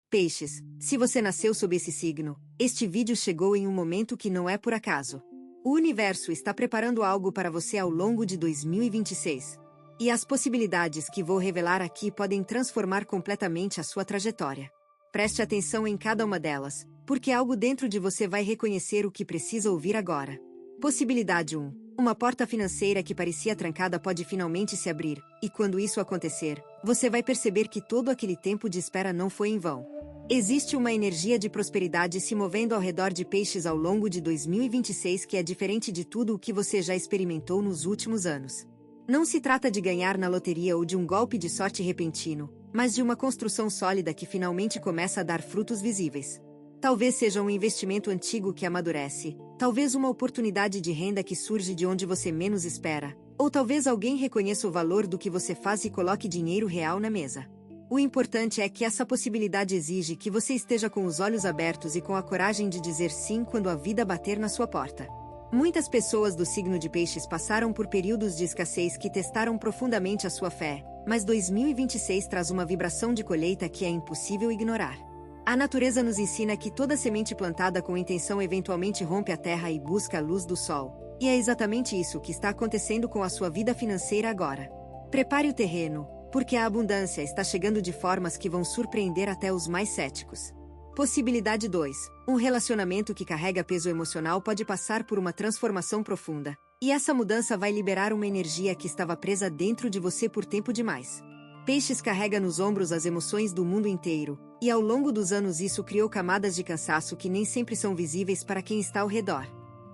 Peixes, se você nasceu sob esse signo, este vídeo chegou em um momento que não é por acaso. O universo está preparando algo para você ao longo de 2026. E as possibilidades que vou revelar aqui podem transformar completamente a sua trajetória. Preste atenção em cada uma delas, porque algo dentro de você vai reconhecer o que precisa ouvir agora. Possibilidade 1. Uma porta financeira que parecia trancada pode finalmente se abrir, e quando isso acontecer, você vai perceber que todo aquele tempo de espera não foi em vão. Existe uma energia de prosperidade se movendo ao redor de Peixes ao longo de 2026 que é diferente de tudo o que você já experimentou nos últimos anos. Não se trata de ganhar na loteria ou de um golpe de sorte repentino, mas de uma construção sólida que finalmente começa a dar frutos visíveis. Talvez seja um investimento antigo que amadurece, talvez uma oportunidade de renda que surge de onde você menos espera, ou talvez alguém reconheça o valor do que você faz e coloque dinheiro real na mesa. O importante é que essa possibilidade exige que você esteja com os olhos abertos e com a coragem de dizer sim quando a vida bater na sua porta. Muitas pessoas do signo de Peixes passaram por períodos de escassez que testaram profundamente a sua fé, mas 2026 traz uma vibração de colheita que é impossível ignorar. A natureza nos ensina que toda semente plantada com intenção eventualmente rompe a terra e busca a luz do sol. E é exatamente isso que está acontecendo com a sua vida financeira agora. Prepare o terreno, porque a abundância está chegando de formas que vão surpreender até os mais céticos. Possibilidade 2. Um relacionamento que carrega peso emocional pode passar por uma transformação profunda. E essa mudança vai liberar uma energia que estava presa dentro de você por tempo demais. Peixes carrega nos ombros as emoções do mundo inteiro, e ao longo dos anos isso criou camadas de cansaço que nem sempre são visíveis para quem está ao redor.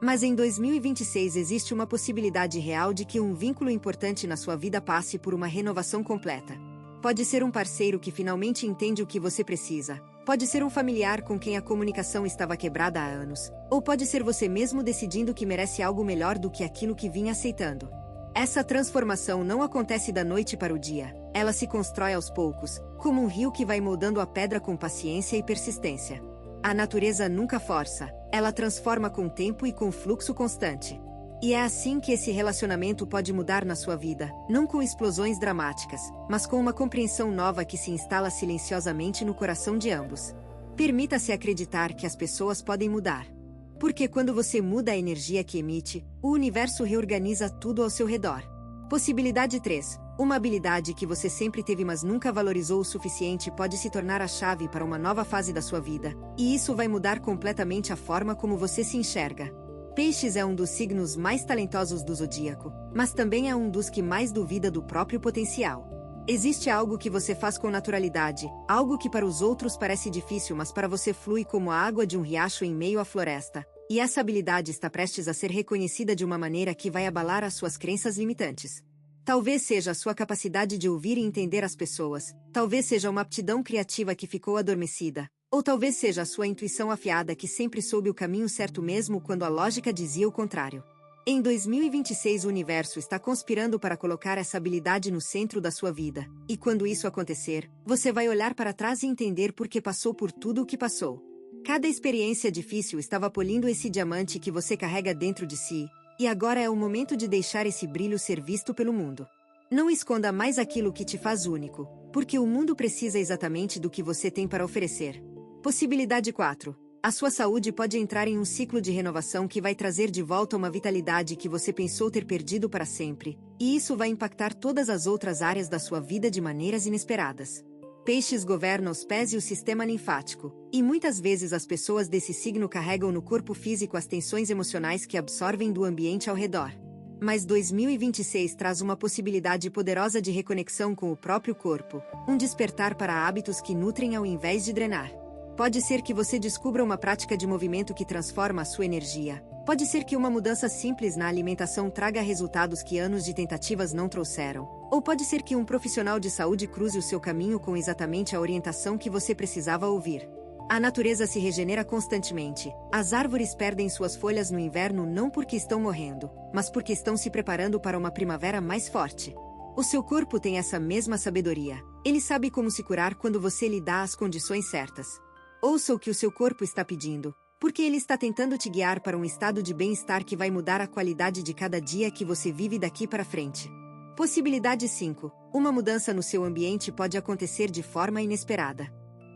Mas em 2026 existe uma possibilidade real de que um vínculo importante na sua vida passe por uma renovação completa. Pode ser um parceiro que finalmente entende o que você precisa, pode ser um familiar com quem a comunicação estava quebrada há anos, ou pode ser você mesmo decidindo que merece algo melhor do que aquilo que vinha aceitando. Essa transformação não acontece da noite para o dia, ela se constrói aos poucos, como um rio que vai moldando a pedra com paciência e persistência. A natureza nunca força, ela transforma com tempo e com fluxo constante. E é assim que esse relacionamento pode mudar na sua vida, não com explosões dramáticas, mas com uma compreensão nova que se instala silenciosamente no coração de ambos. Permita-se acreditar que as pessoas podem mudar. Porque quando você muda a energia que emite, o universo reorganiza tudo ao seu redor. Possibilidade 3. Uma habilidade que você sempre teve mas nunca valorizou o suficiente pode se tornar a chave para uma nova fase da sua vida, e isso vai mudar completamente a forma como você se enxerga. Peixes é um dos signos mais talentosos do zodíaco, mas também é um dos que mais duvida do próprio potencial. Existe algo que você faz com naturalidade, algo que para os outros parece difícil mas para você flui como a água de um riacho em meio à floresta, e essa habilidade está prestes a ser reconhecida de uma maneira que vai abalar as suas crenças limitantes. Talvez seja a sua capacidade de ouvir e entender as pessoas, talvez seja uma aptidão criativa que ficou adormecida, ou talvez seja a sua intuição afiada que sempre soube o caminho certo mesmo quando a lógica dizia o contrário. Em 2026 o universo está conspirando para colocar essa habilidade no centro da sua vida, e quando isso acontecer, você vai olhar para trás e entender por que passou por tudo o que passou. Cada experiência difícil estava polindo esse diamante que você carrega dentro de si, e agora é o momento de deixar esse brilho ser visto pelo mundo. Não esconda mais aquilo que te faz único, porque o mundo precisa exatamente do que você tem para oferecer. Possibilidade 4. A sua saúde pode entrar em um ciclo de renovação que vai trazer de volta uma vitalidade que você pensou ter perdido para sempre, e isso vai impactar todas as outras áreas da sua vida de maneiras inesperadas. Peixes governa os pés e o sistema linfático, e muitas vezes as pessoas desse signo carregam no corpo físico as tensões emocionais que absorvem do ambiente ao redor. Mas 2026 traz uma possibilidade poderosa de reconexão com o próprio corpo, um despertar para hábitos que nutrem ao invés de drenar. Pode ser que você descubra uma prática de movimento que transforma a sua energia. Pode ser que uma mudança simples na alimentação traga resultados que anos de tentativas não trouxeram. Ou pode ser que um profissional de saúde cruze o seu caminho com exatamente a orientação que você precisava ouvir. A natureza se regenera constantemente. As árvores perdem suas folhas no inverno não porque estão morrendo, mas porque estão se preparando para uma primavera mais forte. O seu corpo tem essa mesma sabedoria. Ele sabe como se curar quando você lhe dá as condições certas. Ouça o que o seu corpo está pedindo, porque ele está tentando te guiar para um estado de bem-estar que vai mudar a qualidade de cada dia que você vive daqui para frente. Possibilidade 5. Uma mudança no seu ambiente pode acontecer de forma inesperada.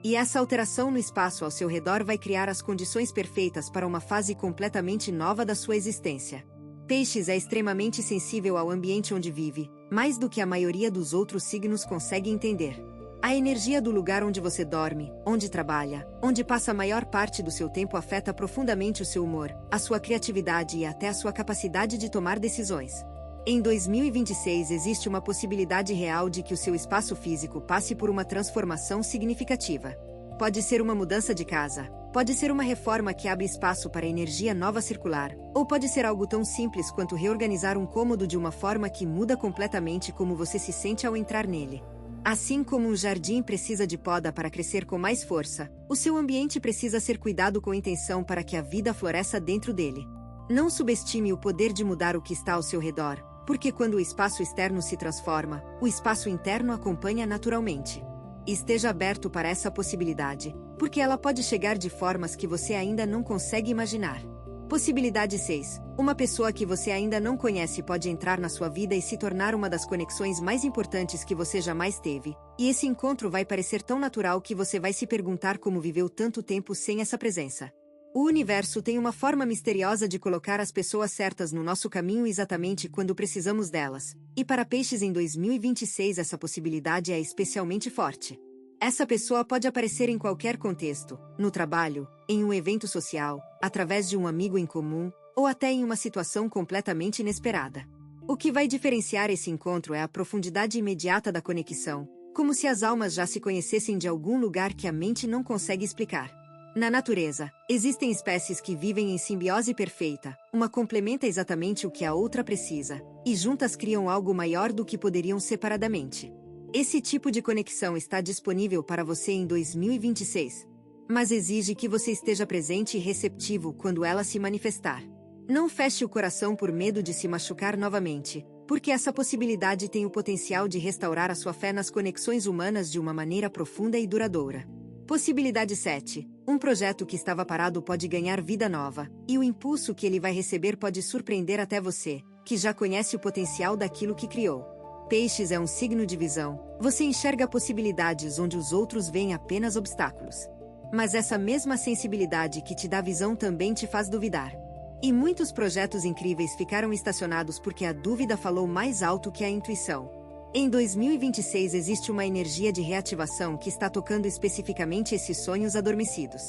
E essa alteração no espaço ao seu redor vai criar as condições perfeitas para uma fase completamente nova da sua existência. Peixes é extremamente sensível ao ambiente onde vive, mais do que a maioria dos outros signos consegue entender. A energia do lugar onde você dorme, onde trabalha, onde passa a maior parte do seu tempo afeta profundamente o seu humor, a sua criatividade e até a sua capacidade de tomar decisões. Em 2026 existe uma possibilidade real de que o seu espaço físico passe por uma transformação significativa. Pode ser uma mudança de casa, pode ser uma reforma que abre espaço para energia nova circular, ou pode ser algo tão simples quanto reorganizar um cômodo de uma forma que muda completamente como você se sente ao entrar nele. Assim como um jardim precisa de poda para crescer com mais força, o seu ambiente precisa ser cuidado com intenção para que a vida floresça dentro dele. Não subestime o poder de mudar o que está ao seu redor, porque quando o espaço externo se transforma, o espaço interno acompanha naturalmente. Esteja aberto para essa possibilidade, porque ela pode chegar de formas que você ainda não consegue imaginar. Possibilidade 6. Uma pessoa que você ainda não conhece pode entrar na sua vida e se tornar uma das conexões mais importantes que você jamais teve, e esse encontro vai parecer tão natural que você vai se perguntar como viveu tanto tempo sem essa presença. O universo tem uma forma misteriosa de colocar as pessoas certas no nosso caminho exatamente quando precisamos delas, e para Peixes em 2026 essa possibilidade é especialmente forte. Essa pessoa pode aparecer em qualquer contexto, no trabalho, em um evento social, através de um amigo em comum, ou até em uma situação completamente inesperada. O que vai diferenciar esse encontro é a profundidade imediata da conexão, como se as almas já se conhecessem de algum lugar que a mente não consegue explicar. Na natureza, existem espécies que vivem em simbiose perfeita, uma complementa exatamente o que a outra precisa, e juntas criam algo maior do que poderiam separadamente. Esse tipo de conexão está disponível para você em 2026. Mas exige que você esteja presente e receptivo quando ela se manifestar. Não feche o coração por medo de se machucar novamente, porque essa possibilidade tem o potencial de restaurar a sua fé nas conexões humanas de uma maneira profunda e duradoura. Possibilidade 7. Um projeto que estava parado pode ganhar vida nova, e o impulso que ele vai receber pode surpreender até você, que já conhece o potencial daquilo que criou. Peixes é um signo de visão. Você enxerga possibilidades onde os outros veem apenas obstáculos. Mas essa mesma sensibilidade que te dá visão também te faz duvidar. E muitos projetos incríveis ficaram estacionados porque a dúvida falou mais alto que a intuição. Em 2026 existe uma energia de reativação que está tocando especificamente esses sonhos adormecidos.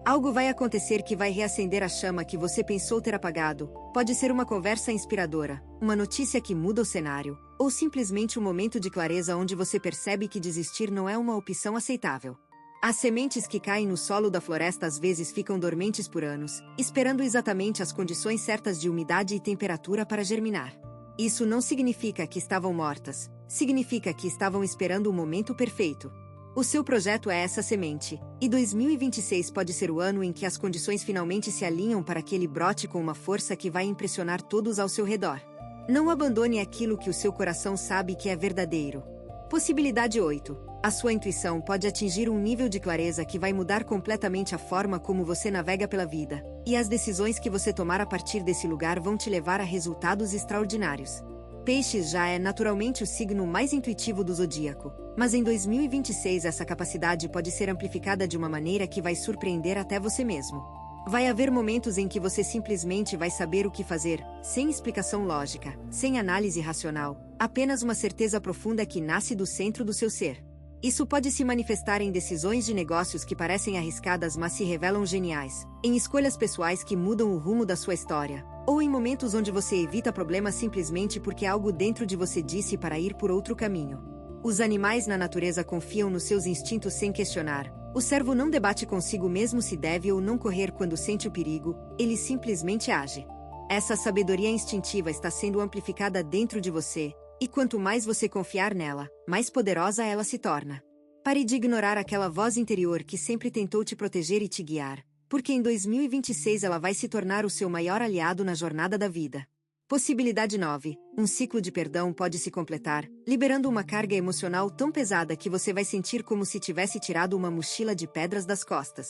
Algo vai acontecer que vai reacender a chama que você pensou ter apagado. Pode ser uma conversa inspiradora, uma notícia que muda o cenário, ou simplesmente um momento de clareza onde você percebe que desistir não é uma opção aceitável. As sementes que caem no solo da floresta às vezes ficam dormentes por anos, esperando exatamente as condições certas de umidade e temperatura para germinar. Isso não significa que estavam mortas, significa que estavam esperando o momento perfeito. O seu projeto é essa semente, e 2026 pode ser o ano em que as condições finalmente se alinham para que ele brote com uma força que vai impressionar todos ao seu redor. Não abandone aquilo que o seu coração sabe que é verdadeiro. Possibilidade 8. A sua intuição pode atingir um nível de clareza que vai mudar completamente a forma como você navega pela vida, e as decisões que você tomar a partir desse lugar vão te levar a resultados extraordinários. Peixes já é naturalmente o signo mais intuitivo do zodíaco, mas em 2026 essa capacidade pode ser amplificada de uma maneira que vai surpreender até você mesmo. Vai haver momentos em que você simplesmente vai saber o que fazer, sem explicação lógica, sem análise racional, apenas uma certeza profunda que nasce do centro do seu ser. Isso pode se manifestar em decisões de negócios que parecem arriscadas mas se revelam geniais, em escolhas pessoais que mudam o rumo da sua história, ou em momentos onde você evita problemas simplesmente porque algo dentro de você disse para ir por outro caminho. Os animais na natureza confiam nos seus instintos sem questionar. O cervo não debate consigo mesmo se deve ou não correr quando sente o perigo, ele simplesmente age. Essa sabedoria instintiva está sendo amplificada dentro de você, e quanto mais você confiar nela, mais poderosa ela se torna. Pare de ignorar aquela voz interior que sempre tentou te proteger e te guiar, porque em 2026 ela vai se tornar o seu maior aliado na jornada da vida. Possibilidade 9. Um ciclo de perdão pode se completar, liberando uma carga emocional tão pesada que você vai sentir como se tivesse tirado uma mochila de pedras das costas.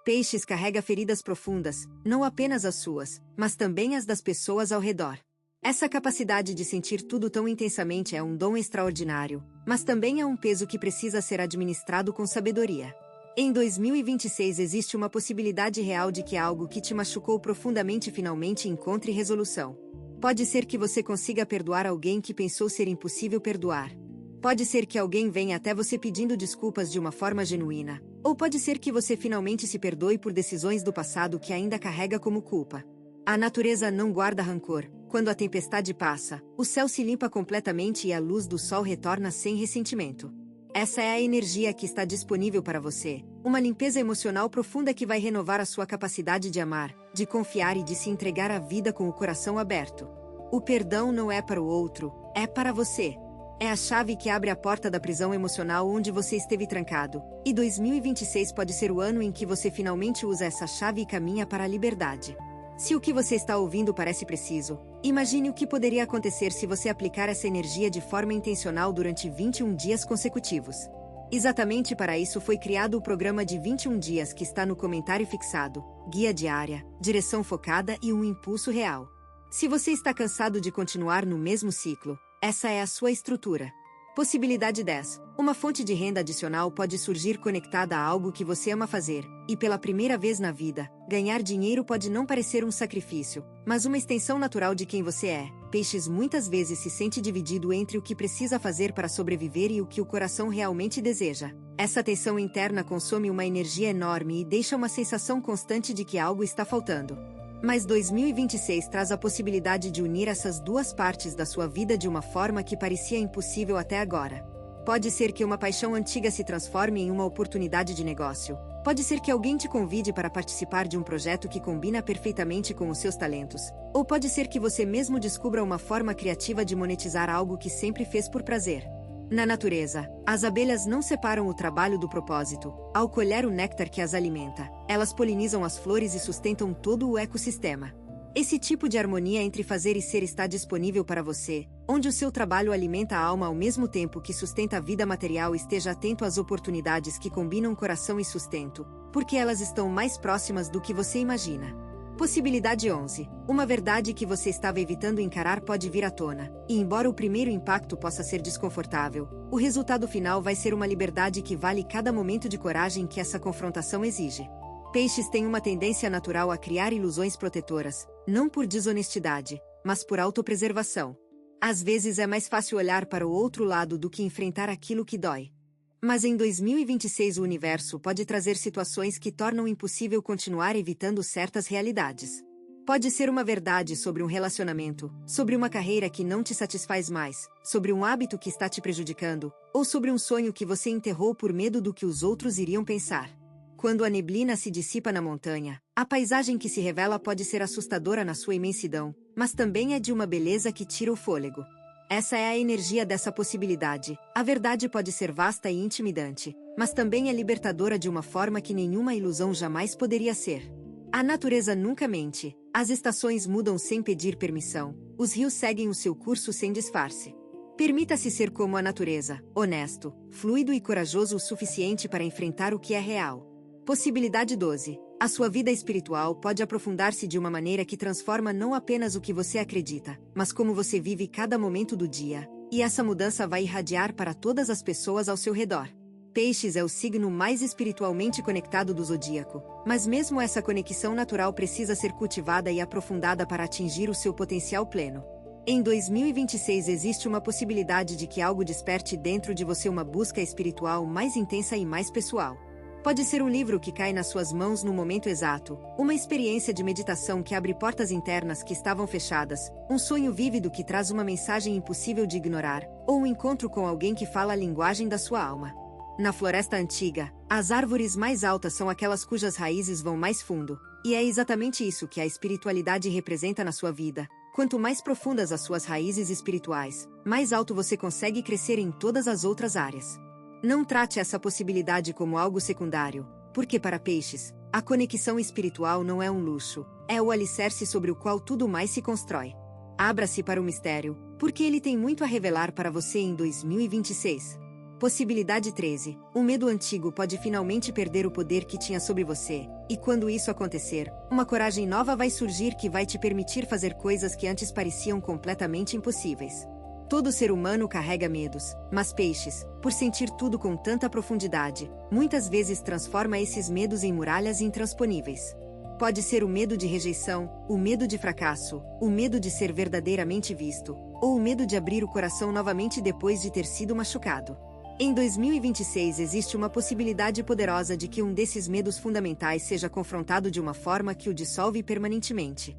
Peixes carrega feridas profundas, não apenas as suas, mas também as das pessoas ao redor. Essa capacidade de sentir tudo tão intensamente é um dom extraordinário, mas também é um peso que precisa ser administrado com sabedoria. Em 2026 existe uma possibilidade real de que algo que te machucou profundamente finalmente encontre resolução. Pode ser que você consiga perdoar alguém que pensou ser impossível perdoar. Pode ser que alguém venha até você pedindo desculpas de uma forma genuína. Ou pode ser que você finalmente se perdoe por decisões do passado que ainda carrega como culpa. A natureza não guarda rancor. Quando a tempestade passa, o céu se limpa completamente e a luz do sol retorna sem ressentimento. Essa é a energia que está disponível para você. Uma limpeza emocional profunda que vai renovar a sua capacidade de amar, de confiar e de se entregar à vida com o coração aberto. O perdão não é para o outro, é para você. É a chave que abre a porta da prisão emocional onde você esteve trancado. E 2026 pode ser o ano em que você finalmente usa essa chave e caminha para a liberdade. Se o que você está ouvindo parece preciso, imagine o que poderia acontecer se você aplicar essa energia de forma intencional durante 21 dias consecutivos. Exatamente para isso foi criado o programa de 21 dias que está no comentário fixado, guia diária, direção focada e um impulso real. Se você está cansado de continuar no mesmo ciclo, essa é a sua estrutura. Possibilidade 10. Uma fonte de renda adicional pode surgir conectada a algo que você ama fazer, e pela primeira vez na vida, ganhar dinheiro pode não parecer um sacrifício, mas uma extensão natural de quem você é. Peixes muitas vezes se sente dividido entre o que precisa fazer para sobreviver e o que o coração realmente deseja. Essa tensão interna consome uma energia enorme e deixa uma sensação constante de que algo está faltando. Mas 2026 traz a possibilidade de unir essas duas partes da sua vida de uma forma que parecia impossível até agora. Pode ser que uma paixão antiga se transforme em uma oportunidade de negócio. Pode ser que alguém te convide para participar de um projeto que combina perfeitamente com os seus talentos. Ou pode ser que você mesmo descubra uma forma criativa de monetizar algo que sempre fez por prazer. Na natureza, as abelhas não separam o trabalho do propósito. Ao colher o néctar que as alimenta, elas polinizam as flores e sustentam todo o ecossistema. Esse tipo de harmonia entre fazer e ser está disponível para você, onde o seu trabalho alimenta a alma ao mesmo tempo que sustenta a vida material. Esteja atento às oportunidades que combinam coração e sustento, porque elas estão mais próximas do que você imagina. Possibilidade 11. Uma verdade que você estava evitando encarar pode vir à tona, e embora o primeiro impacto possa ser desconfortável, o resultado final vai ser uma liberdade que vale cada momento de coragem que essa confrontação exige. Peixes têm uma tendência natural a criar ilusões protetoras, não por desonestidade, mas por autopreservação. Às vezes é mais fácil olhar para o outro lado do que enfrentar aquilo que dói. Mas em 2026 o universo pode trazer situações que tornam impossível continuar evitando certas realidades. Pode ser uma verdade sobre um relacionamento, sobre uma carreira que não te satisfaz mais, sobre um hábito que está te prejudicando, ou sobre um sonho que você enterrou por medo do que os outros iriam pensar. Quando a neblina se dissipa na montanha, a paisagem que se revela pode ser assustadora na sua imensidão, mas também é de uma beleza que tira o fôlego. Essa é a energia dessa possibilidade. A verdade pode ser vasta e intimidante, mas também é libertadora de uma forma que nenhuma ilusão jamais poderia ser. A natureza nunca mente. As estações mudam sem pedir permissão. Os rios seguem o seu curso sem disfarce. Permita-se ser como a natureza, honesto, fluido e corajoso o suficiente para enfrentar o que é real. Possibilidade 12. A sua vida espiritual pode aprofundar-se de uma maneira que transforma não apenas o que você acredita, mas como você vive cada momento do dia, e essa mudança vai irradiar para todas as pessoas ao seu redor. Peixes é o signo mais espiritualmente conectado do zodíaco, mas mesmo essa conexão natural precisa ser cultivada e aprofundada para atingir o seu potencial pleno. Em 2026 existe uma possibilidade de que algo desperte dentro de você uma busca espiritual mais intensa e mais pessoal. Pode ser um livro que cai nas suas mãos no momento exato, uma experiência de meditação que abre portas internas que estavam fechadas, um sonho vívido que traz uma mensagem impossível de ignorar, ou um encontro com alguém que fala a linguagem da sua alma. Na floresta antiga, as árvores mais altas são aquelas cujas raízes vão mais fundo, e é exatamente isso que a espiritualidade representa na sua vida. Quanto mais profundas as suas raízes espirituais, mais alto você consegue crescer em todas as outras áreas. Não trate essa possibilidade como algo secundário, porque para peixes, a conexão espiritual não é um luxo, é o alicerce sobre o qual tudo mais se constrói. Abra-se para o mistério, porque ele tem muito a revelar para você em 2026. Possibilidade 13. Um medo antigo pode finalmente perder o poder que tinha sobre você, e quando isso acontecer, uma coragem nova vai surgir que vai te permitir fazer coisas que antes pareciam completamente impossíveis. Todo ser humano carrega medos, mas Peixes, por sentir tudo com tanta profundidade, muitas vezes transforma esses medos em muralhas intransponíveis. Pode ser o medo de rejeição, o medo de fracasso, o medo de ser verdadeiramente visto, ou o medo de abrir o coração novamente depois de ter sido machucado. Em 2026 existe uma possibilidade poderosa de que um desses medos fundamentais seja confrontado de uma forma que o dissolve permanentemente.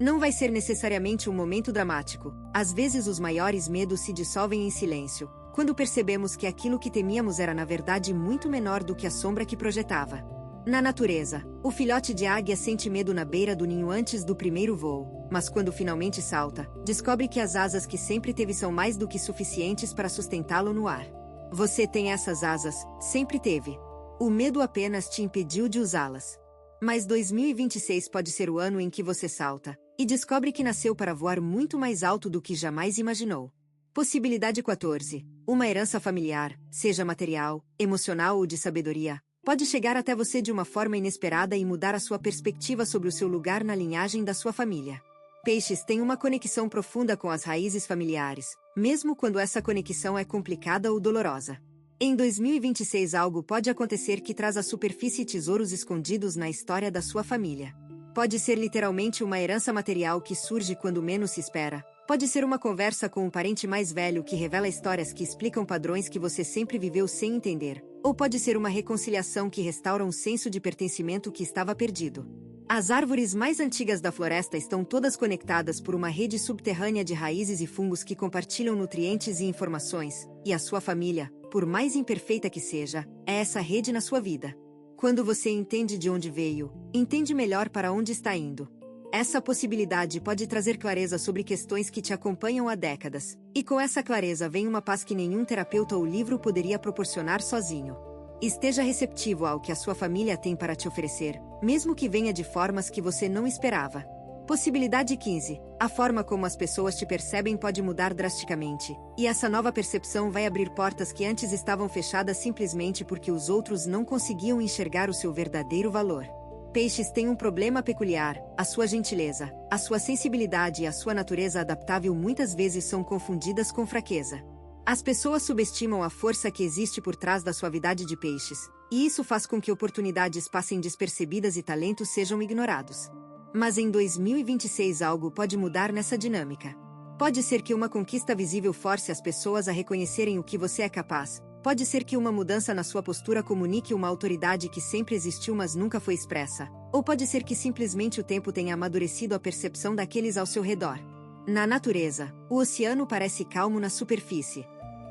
Não vai ser necessariamente um momento dramático. Às vezes os maiores medos se dissolvem em silêncio, quando percebemos que aquilo que temíamos era na verdade muito menor do que a sombra que projetava. Na natureza, o filhote de águia sente medo na beira do ninho antes do primeiro voo, mas quando finalmente salta, descobre que as asas que sempre teve são mais do que suficientes para sustentá-lo no ar. Você tem essas asas, sempre teve. O medo apenas te impediu de usá-las. Mas 2026 pode ser o ano em que você salta e descobre que nasceu para voar muito mais alto do que jamais imaginou. Possibilidade 14. Uma herança familiar, seja material, emocional ou de sabedoria, pode chegar até você de uma forma inesperada e mudar a sua perspectiva sobre o seu lugar na linhagem da sua família. Peixes têm uma conexão profunda com as raízes familiares, mesmo quando essa conexão é complicada ou dolorosa. Em 2026 algo pode acontecer que traz à superfície tesouros escondidos na história da sua família. Pode ser literalmente uma herança material que surge quando menos se espera. Pode ser uma conversa com um parente mais velho que revela histórias que explicam padrões que você sempre viveu sem entender. Ou pode ser uma reconciliação que restaura um senso de pertencimento que estava perdido. As árvores mais antigas da floresta estão todas conectadas por uma rede subterrânea de raízes e fungos que compartilham nutrientes e informações, e a sua família, por mais imperfeita que seja, é essa rede na sua vida. Quando você entende de onde veio, entende melhor para onde está indo. Essa possibilidade pode trazer clareza sobre questões que te acompanham há décadas, e com essa clareza vem uma paz que nenhum terapeuta ou livro poderia proporcionar sozinho. Esteja receptivo ao que a sua família tem para te oferecer, mesmo que venha de formas que você não esperava. Possibilidade 15. A forma como as pessoas te percebem pode mudar drasticamente, e essa nova percepção vai abrir portas que antes estavam fechadas simplesmente porque os outros não conseguiam enxergar o seu verdadeiro valor. Peixes têm um problema peculiar: a sua gentileza, a sua sensibilidade e a sua natureza adaptável muitas vezes são confundidas com fraqueza. As pessoas subestimam a força que existe por trás da suavidade de Peixes, e isso faz com que oportunidades passem despercebidas e talentos sejam ignorados. Mas em 2026 algo pode mudar nessa dinâmica. Pode ser que uma conquista visível force as pessoas a reconhecerem o que você é capaz. Pode ser que uma mudança na sua postura comunique uma autoridade que sempre existiu mas nunca foi expressa. Ou pode ser que simplesmente o tempo tenha amadurecido a percepção daqueles ao seu redor. Na natureza, o oceano parece calmo na superfície.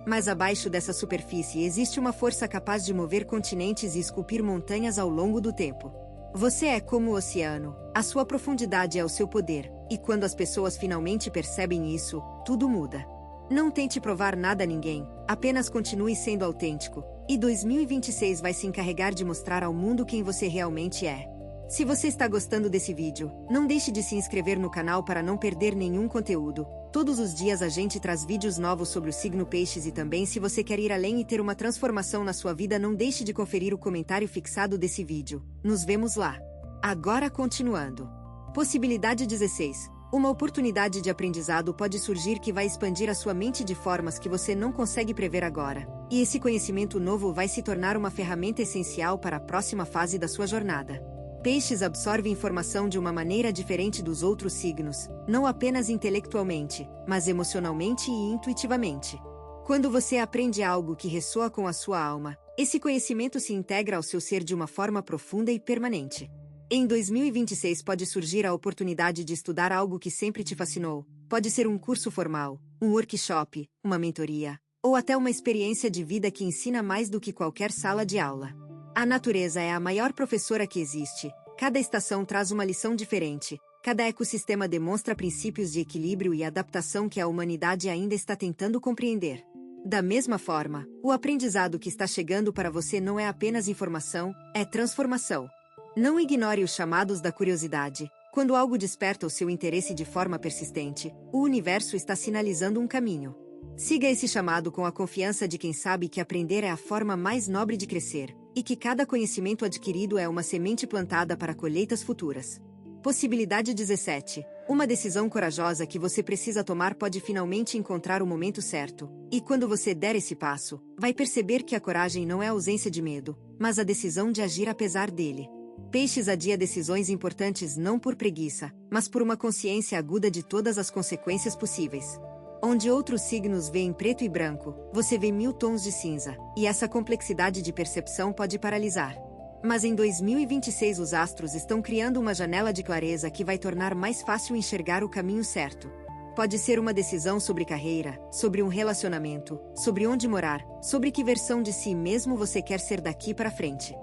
Mas abaixo dessa superfície existe uma força capaz de mover continentes e esculpir montanhas ao longo do tempo. Você é como o oceano, a sua profundidade é o seu poder, e quando as pessoas finalmente percebem isso, tudo muda. Não tente provar nada a ninguém, apenas continue sendo autêntico, e 2026 vai se encarregar de mostrar ao mundo quem você realmente é. Se você está gostando desse vídeo, não deixe de se inscrever no canal para não perder nenhum conteúdo. Todos os dias a gente traz vídeos novos sobre o signo Peixes e também se você quer ir além e ter uma transformação na sua vida, não deixe de conferir o comentário fixado desse vídeo. Nos vemos lá. Agora continuando. Possibilidade 16. Uma oportunidade de aprendizado pode surgir que vai expandir a sua mente de formas que você não consegue prever agora. E esse conhecimento novo vai se tornar uma ferramenta essencial para a próxima fase da sua jornada. Peixes absorve informação de uma maneira diferente dos outros signos, não apenas intelectualmente, mas emocionalmente e intuitivamente. Quando você aprende algo que ressoa com a sua alma, esse conhecimento se integra ao seu ser de uma forma profunda e permanente. Em 2026 pode surgir a oportunidade de estudar algo que sempre te fascinou. Pode ser um curso formal, um workshop, uma mentoria, ou até uma experiência de vida que ensina mais do que qualquer sala de aula. A natureza é a maior professora que existe. Cada estação traz uma lição diferente. Cada ecossistema demonstra princípios de equilíbrio e adaptação que a humanidade ainda está tentando compreender. Da mesma forma, o aprendizado que está chegando para você não é apenas informação, é transformação. Não ignore os chamados da curiosidade. Quando algo desperta o seu interesse de forma persistente, o universo está sinalizando um caminho. Siga esse chamado com a confiança de quem sabe que aprender é a forma mais nobre de crescer, e que cada conhecimento adquirido é uma semente plantada para colheitas futuras. Possibilidade 17. Uma decisão corajosa que você precisa tomar pode finalmente encontrar o momento certo, e quando você der esse passo, vai perceber que a coragem não é a ausência de medo, mas a decisão de agir apesar dele. Peixes adia decisões importantes não por preguiça, mas por uma consciência aguda de todas as consequências possíveis. Onde outros signos veem preto e branco, você vê 1000 tons de cinza, e essa complexidade de percepção pode paralisar. Mas em 2026 os astros estão criando uma janela de clareza que vai tornar mais fácil enxergar o caminho certo. Pode ser uma decisão sobre carreira, sobre um relacionamento, sobre onde morar, sobre que versão de si mesmo você quer ser daqui para frente.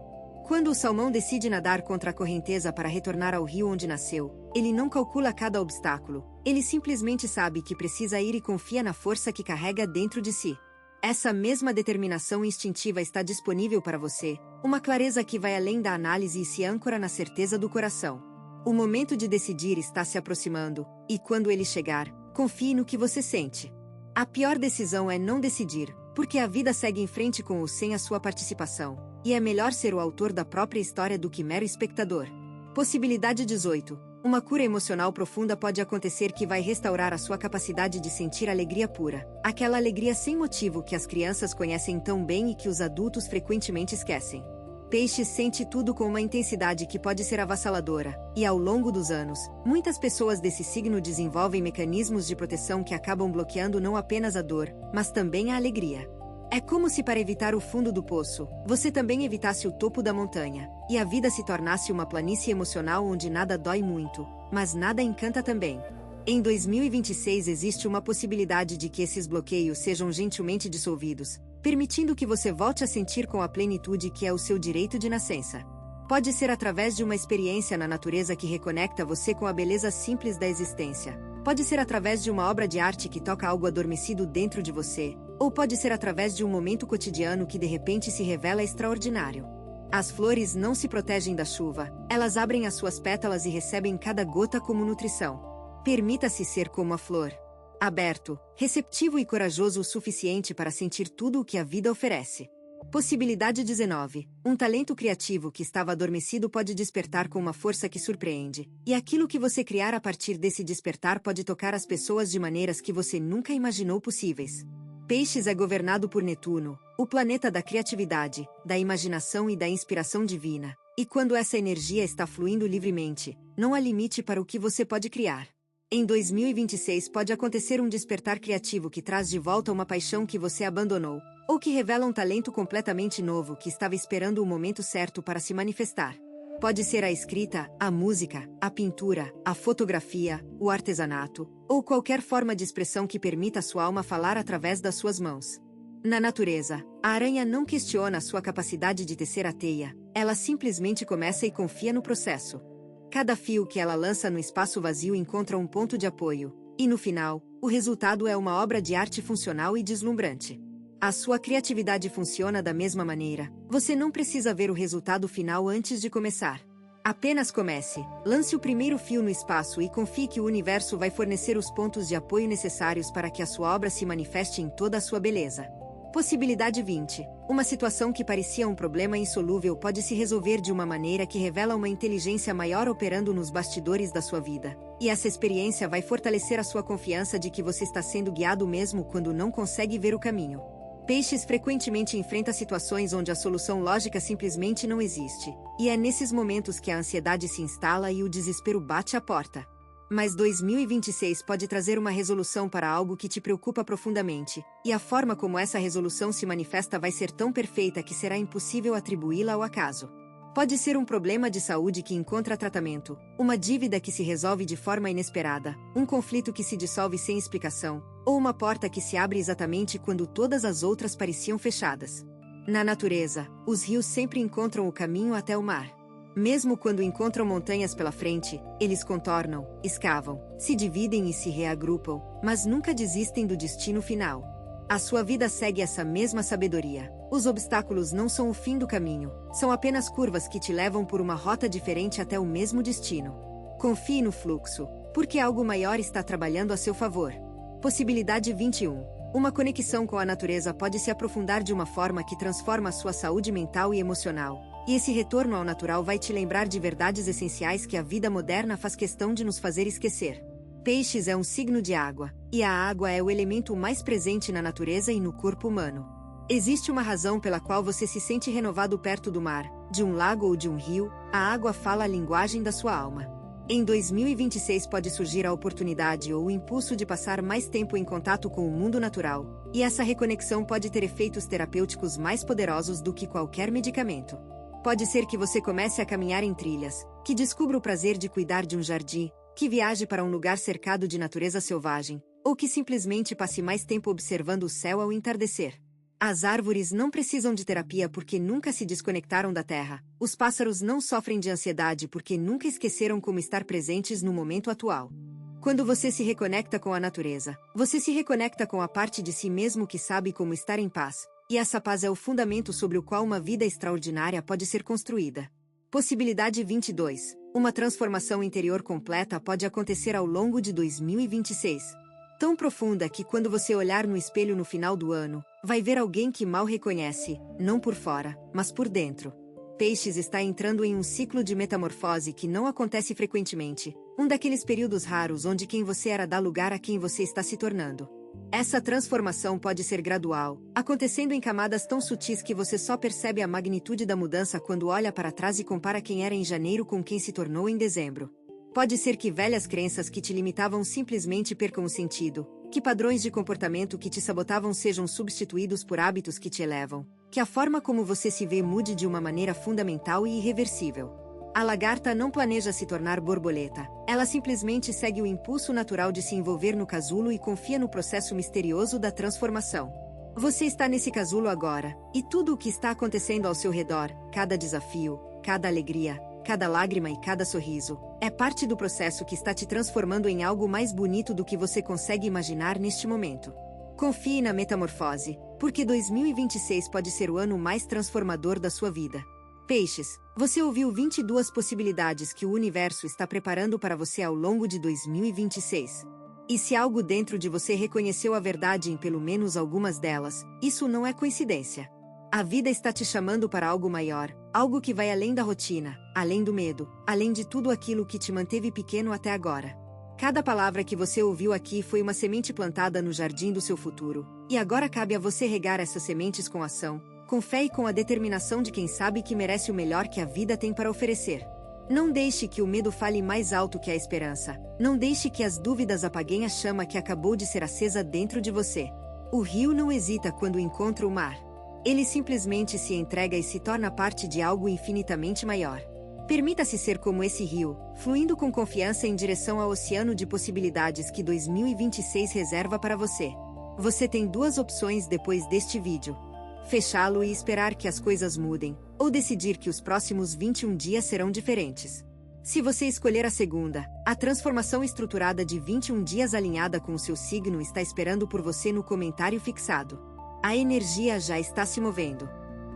Quando o salmão decide nadar contra a correnteza para retornar ao rio onde nasceu, ele não calcula cada obstáculo, ele simplesmente sabe que precisa ir e confia na força que carrega dentro de si. Essa mesma determinação instintiva está disponível para você, uma clareza que vai além da análise e se âncora na certeza do coração. O momento de decidir está se aproximando, e quando ele chegar, confie no que você sente. A pior decisão é não decidir, porque a vida segue em frente com ou sem a sua participação, e é melhor ser o autor da própria história do que mero espectador. Possibilidade 18. Uma cura emocional profunda pode acontecer que vai restaurar a sua capacidade de sentir alegria pura, aquela alegria sem motivo que as crianças conhecem tão bem e que os adultos frequentemente esquecem. Peixes sente tudo com uma intensidade que pode ser avassaladora, e ao longo dos anos, muitas pessoas desse signo desenvolvem mecanismos de proteção que acabam bloqueando não apenas a dor, mas também a alegria. É como se para evitar o fundo do poço, você também evitasse o topo da montanha, e a vida se tornasse uma planície emocional onde nada dói muito, mas nada encanta também. Em 2026 existe uma possibilidade de que esses bloqueios sejam gentilmente dissolvidos, permitindo que você volte a sentir com a plenitude que é o seu direito de nascença. Pode ser através de uma experiência na natureza que reconecta você com a beleza simples da existência. Pode ser através de uma obra de arte que toca algo adormecido dentro de você, ou pode ser através de um momento cotidiano que de repente se revela extraordinário. As flores não se protegem da chuva, elas abrem as suas pétalas e recebem cada gota como nutrição. Permita-se ser como a flor. Aberto, receptivo e corajoso o suficiente para sentir tudo o que a vida oferece. Possibilidade 19. Um talento criativo que estava adormecido pode despertar com uma força que surpreende, e aquilo que você criar a partir desse despertar pode tocar as pessoas de maneiras que você nunca imaginou possíveis. Peixes é governado por Netuno, o planeta da criatividade, da imaginação e da inspiração divina, e quando essa energia está fluindo livremente, não há limite para o que você pode criar. Em 2026 pode acontecer um despertar criativo que traz de volta uma paixão que você abandonou, ou que revela um talento completamente novo que estava esperando o momento certo para se manifestar. Pode ser a escrita, a música, a pintura, a fotografia, o artesanato, ou qualquer forma de expressão que permita a sua alma falar através das suas mãos. Na natureza, a aranha não questiona a sua capacidade de tecer a teia, ela simplesmente começa e confia no processo. Cada fio que ela lança no espaço vazio encontra um ponto de apoio, e no final, o resultado é uma obra de arte funcional e deslumbrante. A sua criatividade funciona da mesma maneira, você não precisa ver o resultado final antes de começar. Apenas comece, lance o primeiro fio no espaço e confie que o universo vai fornecer os pontos de apoio necessários para que a sua obra se manifeste em toda a sua beleza. Possibilidade 20. Uma situação que parecia um problema insolúvel pode se resolver de uma maneira que revela uma inteligência maior operando nos bastidores da sua vida. E essa experiência vai fortalecer a sua confiança de que você está sendo guiado mesmo quando não consegue ver o caminho. Peixes frequentemente enfrenta situações onde a solução lógica simplesmente não existe, e é nesses momentos que a ansiedade se instala e o desespero bate à porta. Mas 2026 pode trazer uma resolução para algo que te preocupa profundamente, e a forma como essa resolução se manifesta vai ser tão perfeita que será impossível atribuí-la ao acaso. Pode ser um problema de saúde que encontra tratamento, uma dívida que se resolve de forma inesperada, um conflito que se dissolve sem explicação, ou uma porta que se abre exatamente quando todas as outras pareciam fechadas. Na natureza, os rios sempre encontram o caminho até o mar. Mesmo quando encontram montanhas pela frente, eles contornam, escavam, se dividem e se reagrupam, mas nunca desistem do destino final. A sua vida segue essa mesma sabedoria. Os obstáculos não são o fim do caminho, são apenas curvas que te levam por uma rota diferente até o mesmo destino. Confie no fluxo, porque algo maior está trabalhando a seu favor. Possibilidade 21. Uma conexão com a natureza pode se aprofundar de uma forma que transforma a sua saúde mental e emocional, e esse retorno ao natural vai te lembrar de verdades essenciais que a vida moderna faz questão de nos fazer esquecer. Peixes é um signo de água, e a água é o elemento mais presente na natureza e no corpo humano. Existe uma razão pela qual você se sente renovado perto do mar, de um lago ou de um rio. A água fala a linguagem da sua alma. Em 2026 pode surgir a oportunidade ou o impulso de passar mais tempo em contato com o mundo natural, e essa reconexão pode ter efeitos terapêuticos mais poderosos do que qualquer medicamento. Pode ser que você comece a caminhar em trilhas, que descubra o prazer de cuidar de um jardim, que viaje para um lugar cercado de natureza selvagem, ou que simplesmente passe mais tempo observando o céu ao entardecer. As árvores não precisam de terapia porque nunca se desconectaram da terra. Os pássaros não sofrem de ansiedade porque nunca esqueceram como estar presentes no momento atual. Quando você se reconecta com a natureza, você se reconecta com a parte de si mesmo que sabe como estar em paz. E essa paz é o fundamento sobre o qual uma vida extraordinária pode ser construída. Possibilidade 22. Uma transformação interior completa pode acontecer ao longo de 2026. Tão profunda que quando você olhar no espelho no final do ano, vai ver alguém que mal reconhece, não por fora, mas por dentro. Peixes está entrando em um ciclo de metamorfose que não acontece frequentemente, um daqueles períodos raros onde quem você era dá lugar a quem você está se tornando. Essa transformação pode ser gradual, acontecendo em camadas tão sutis que você só percebe a magnitude da mudança quando olha para trás e compara quem era em janeiro com quem se tornou em dezembro. Pode ser que velhas crenças que te limitavam simplesmente percam o sentido, que padrões de comportamento que te sabotavam sejam substituídos por hábitos que te elevam, que a forma como você se vê mude de uma maneira fundamental e irreversível. A lagarta não planeja se tornar borboleta, ela simplesmente segue o impulso natural de se envolver no casulo e confia no processo misterioso da transformação. Você está nesse casulo agora, e tudo o que está acontecendo ao seu redor, cada desafio, cada alegria, cada lágrima e cada sorriso, é parte do processo que está te transformando em algo mais bonito do que você consegue imaginar neste momento. Confie na metamorfose, porque 2026 pode ser o ano mais transformador da sua vida. Peixes, você ouviu 22 possibilidades que o universo está preparando para você ao longo de 2026. E se algo dentro de você reconheceu a verdade em pelo menos algumas delas, isso não é coincidência. A vida está te chamando para algo maior, algo que vai além da rotina, além do medo, além de tudo aquilo que te manteve pequeno até agora. Cada palavra que você ouviu aqui foi uma semente plantada no jardim do seu futuro, e agora cabe a você regar essas sementes com ação, com fé e com a determinação de quem sabe que merece o melhor que a vida tem para oferecer. Não deixe que o medo fale mais alto que a esperança. Não deixe que as dúvidas apaguem a chama que acabou de ser acesa dentro de você. O rio não hesita quando encontra o mar. Ele simplesmente se entrega e se torna parte de algo infinitamente maior. Permita-se ser como esse rio, fluindo com confiança em direção ao oceano de possibilidades que 2026 reserva para você. Você tem duas opções depois deste vídeo: fechá-lo e esperar que as coisas mudem, ou decidir que os próximos 21 dias serão diferentes. Se você escolher a segunda, a transformação estruturada de 21 dias alinhada com o seu signo está esperando por você no comentário fixado. A energia já está se movendo.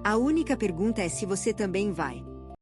A única pergunta é se você também vai.